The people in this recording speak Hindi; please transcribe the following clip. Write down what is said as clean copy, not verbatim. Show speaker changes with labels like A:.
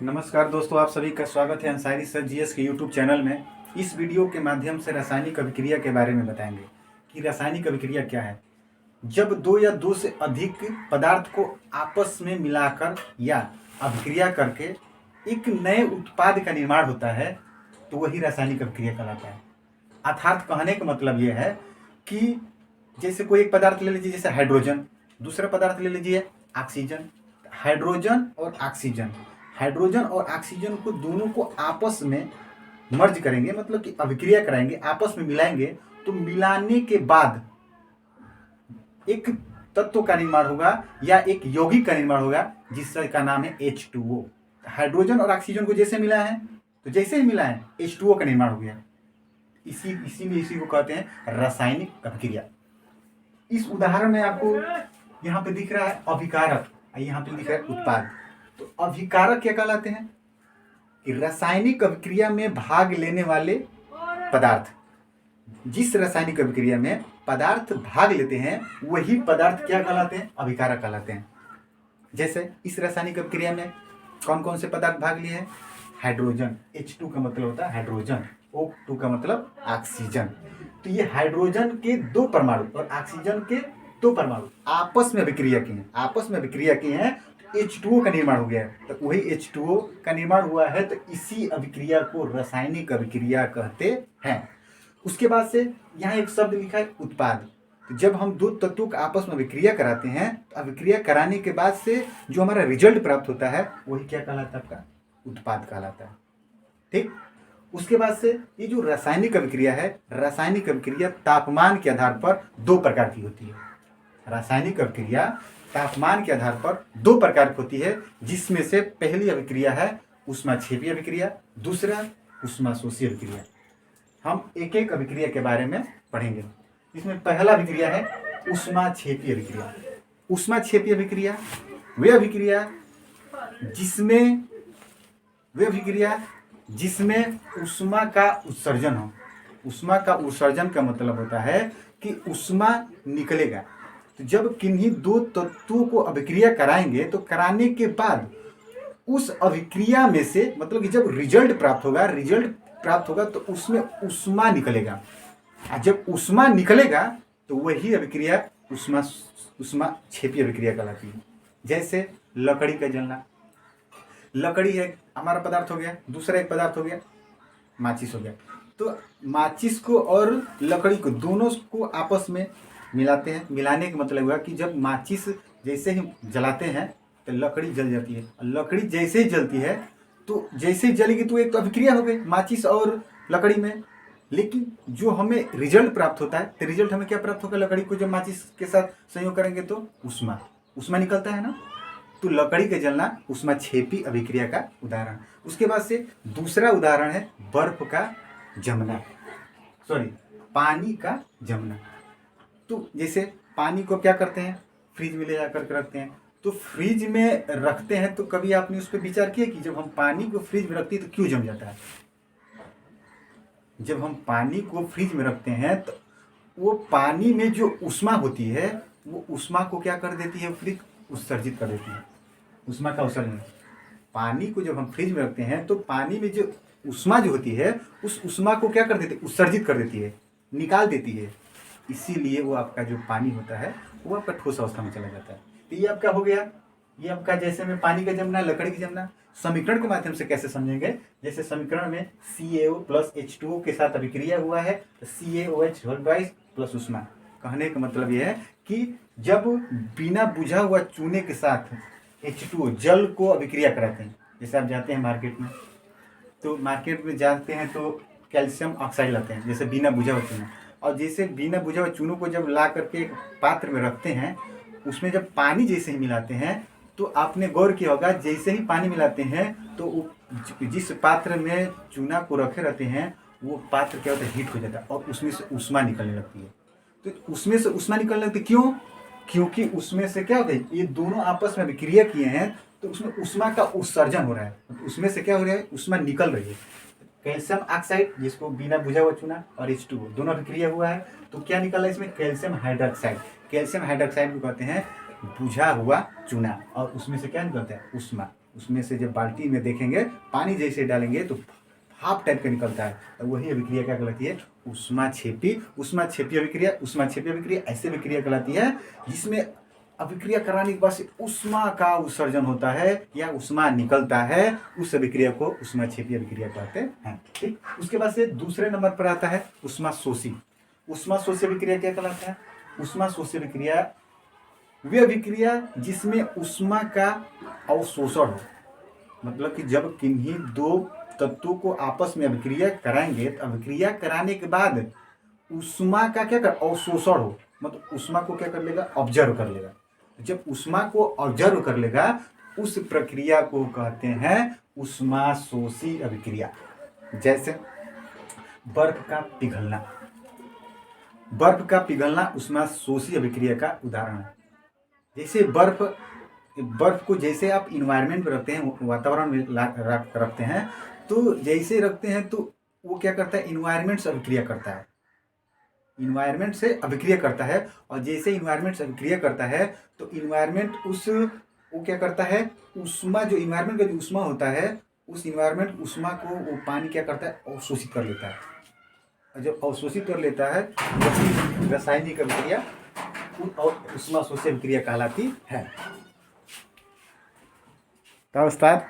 A: नमस्कार दोस्तों, आप सभी का स्वागत है अंसारी सर जीएस के यूट्यूब चैनल में। इस वीडियो के माध्यम से रासायनिक अभिक्रिया के बारे में बताएंगे कि रासायनिक अभिक्रिया क्या है। जब दो या दो से अधिक पदार्थ को आपस में मिलाकर या अभिक्रिया करके एक नए उत्पाद का निर्माण होता है तो वही रासायनिक अभिक्रिया कहलाता है। अर्थात कहने का मतलब यह है कि जैसे कोई एक पदार्थ ले लीजिए, जैसे हाइड्रोजन, दूसरा पदार्थ ले लीजिए ऑक्सीजन। हाइड्रोजन और ऑक्सीजन को दोनों को आपस में मर्ज करेंगे, मतलब कि अभिक्रिया कराएंगे, आपस में मिलाएंगे, तो मिलाने के बाद एक तत्व का निर्माण होगा या एक यौगिक का निर्माण होगा जिसका नाम है H2O। हाइड्रोजन और ऑक्सीजन को जैसे मिला है तो जैसे ही मिला है H2O का निर्माण हो गया। इसी को कहते हैं रासायनिक अभिक्रिया। इस उदाहरण में आपको यहाँ पे दिख रहा है अभिकारक, यहाँ पे दिख रहा है उत्पाद। तो अभिकारक क्या कहलाते हैं कि रासायनिक अभिक्रिया में भाग लेने वाले पदार्थ। जिस रासायनिक अभिक्रिया में पदार्थ भाग लेते हैं वही पदार्थ क्या कहलाते हैं, अभिकारक कहलाते हैं। जैसे इस रासायनिक अभिक्रिया में कौन कौन से पदार्थ भाग लिए हैं? हाइड्रोजन, H2 का मतलब होता है हाइड्रोजन, O2 का मतलब ऑक्सीजन। तो ये हाइड्रोजन के दो परमाणु और ऑक्सीजन के दो परमाणु आपस में अभिक्रिया की हैं, H2O का निर्माण हो गया है। तो वही H2O का निर्माण हुआ है, तो इसी अभिक्रिया को रासायनिक अभिक्रिया कहते हैं। उसके बाद से यहाँ एक शब्द लिखा है उत्पाद। तो जब हम दो तत्वों का आपस में अभिक्रिया कराते हैं तो अभिक्रिया कराने के बाद से जो हमारा रिजल्ट प्राप्त होता है वही क्या कहलाता है, आपका उत्पाद कहलाता है। ठीक। उसके बाद से ये जो रासायनिक अभिक्रिया है, रासायनिक अभिक्रिया तापमान के आधार पर दो प्रकार की होती है। रासायनिक अभिक्रिया तापमान के आधार पर दो प्रकार की होती है, जिसमें से पहली अभिक्रिया है ऊष्माक्षेपी अभिक्रिया, दूसरा ऊष्माशोषी अभिक्रिया। हम एक एक अभिक्रिया के बारे में पढ़ेंगे। इसमें पहला अभिक्रिया है ऊष्माक्षेपी अभिक्रिया। ऊष्माक्षेपी अभिक्रिया वे अभिक्रिया जिसमें ऊष्मा का उत्सर्जन हो। ऊष्मा का उत्सर्जन का मतलब होता है कि ऊष्मा निकलेगा। तो जब किन्हीं दो तत्वों को अभिक्रिया कराएंगे तो कराने के बाद उस अभिक्रिया में से, मतलब कि जब रिजल्ट प्राप्त होगा तो उसमें ऊष्मा निकलेगा। जब ऊष्मा निकलेगा तो वही अभिक्रिया ऊष्माक्षेपी अभिक्रिया कहलाती है। जैसे लकड़ी का जलना, लकड़ी है हमारा पदार्थ हो गया, दूसरा एक पदार्थ हो गया माचिस हो गया। तो माचिस को और लकड़ी को दोनों को आपस में मिलाते हैं। मिलाने का मतलब हुआ कि जब माचिस जैसे ही जलाते हैं तो लकड़ी जल जाती है। लकड़ी जैसे ही जलती है तो जैसे ही जलेगी तो एक तो अभिक्रिया हो गई माचिस और लकड़ी में। लेकिन जो हमें रिजल्ट प्राप्त होता है, तो रिजल्ट हमें क्या प्राप्त होगा? लकड़ी को जब माचिस के साथ संयोग करेंगे तो ऊष्मा निकलता है ना। तो लकड़ी का जलना ऊष्माक्षेपी अभिक्रिया का उदाहरण। उसके बाद से दूसरा उदाहरण है पानी का जमना। तो जैसे पानी को क्या करते हैं, फ्रिज में ले जाकर के रखते हैं। तो फ्रिज में रखते हैं तो कभी आपने उस पर विचार किया कि जब हम पानी को फ्रिज में रखते हैं तो क्यों जम जाता है? जब हम पानी को फ्रिज में रखते हैं तो वो पानी में जो ऊष्मा होती है वो ऊष्मा को क्या कर देती है? फ्रिज उत्सर्जित कर देती है। ऊष्मा का उत्सर्जन। पानी को जब हम फ्रिज में रखते हैं तो पानी में जो ऊष्मा जो होती है उस ऊष्मा को क्या कर देती है? उत्सर्जित कर देती है, निकाल देती है। इसीलिए वो आपका जो पानी होता है वो आपका ठोस अवस्था में चला जाता है। तो ये आपका हो गया, ये आपका जैसे में पानी का जमना, लकड़ी का जमना। समीकरण के माध्यम से कैसे समझेंगे? जैसे समीकरण में CaO प्लस H2O के साथ अभिक्रिया हुआ है तो CaOH प्लस ऊष्मा। कहने का मतलब यह है कि जब बिना बुझा हुआ चूने के साथ H2O जल को अभिक्रिया कराते हैं, जैसे आप जाते हैं मार्केट में, तो मार्केट में जाते हैं तो कैल्शियम ऑक्साइड लाते हैं, जैसे बिना बुझा हुआ चूना। और जैसे बिना बुझा हुआ चूनों को जब ला करके एक पात्र में रखते हैं, उसमें जब पानी जैसे ही मिलाते हैं तो आपने गौर किया होगा, जैसे ही पानी मिलाते हैं तो जिस पात्र में चूना को रखे रहते हैं वो पात्र क्या होता है? हीट हो जाता है और उसमें से ऊष्मा निकलने लगती है। तो उसमें से ऊष्मा निकलने लगती है क्यों? क्योंकि उसमें से क्या होता है, ये दोनों आपस में अभिक्रिया किए हैं तो उसमें ऊष्मा का उत्सर्जन हो रहा है। तो उसमें से क्या हो रहा है? ऊष्मा निकल रही है। कैल्शियम ऑक्साइड, जिसको बिना बुझा हुआ चूना, और H2O दोनों अभिक्रिया हुआ है तो क्या निकला इसमें? Calcium hydroxide. कैल्शियम हाइड्रोक्साइड को कहते हैं बुझा हुआ चूना, और उसमें से क्या निकलता है? ऊष्मा। उसमें से जब बाल्टी में देखेंगे पानी जैसे डालेंगे तो भाप टाइप का निकलता है, तो वही अभिक्रिया क्या कहलाती है? ऊष्माक्षेपी। ऊष्माक्षेपी अभिक्रिया, ऊष्माक्षेपी अभिक्रिया ऐसे अभिक्रिया कहलाती है जिसमें अभिक्रिया कराने के बाद से ऊष्मा का उत्सर्जन होता है या ऊष्मा निकलता है, उस अभिक्रिया को ऊष्माक्षेपी अभिक्रिया कहते हैं। ठीक, उसके बाद से दूसरे नंबर पर आता है ऊष्माशोषी। ऊष्माशोषी अभिक्रिया क्या कहलाता है? ऊष्माशोषी अभिक्रिया वे अभिक्रिया जिसमें ऊष्मा का अवशोषण हो, मतलब कि जब किन्हीं दो तत्वों को आपस में अभिक्रिया कराएंगे तो अभिक्रिया कराने के बाद ऊष्मा का क्या कर अवशोषण हो, मतलब ऊष्मा को क्या कर लेगा? ऑब्जर्व कर लेगा। जब ऊष्मा को ऑब्जर्व कर लेगा उस प्रक्रिया को कहते हैं ऊष्माशोषी अभिक्रिया। जैसे बर्फ का पिघलना, बर्फ का पिघलना ऊष्माशोषी अभिक्रिया का उदाहरण है। जैसे बर्फ को जैसे आप इन्वायरमेंट में रखते हैं, वातावरण में रखते हैं, तो जैसे रखते हैं तो वो क्या करता है? इन्वायरमेंट से अभिक्रिया करता है, इन्वायरमेंट से अभिक्रिया करता है। और जैसे इन्वायरमेंट से अभिक्रिया करता है तो इन्वायरमेंट वो क्या करता है? ऊष्मा, जो इन्वायरमेंट का जो ऊष्मा होता है, उस इन्वायरमेंट ऊष्मा को वो पानी क्या करता है? अवशोषित कर लेता है। और जब अवशोषित कर लेता है वही रासायनिक अभिक्रिया और ऊष्माशोषी अभिक्रिया कहलाती है। तो उस्ताद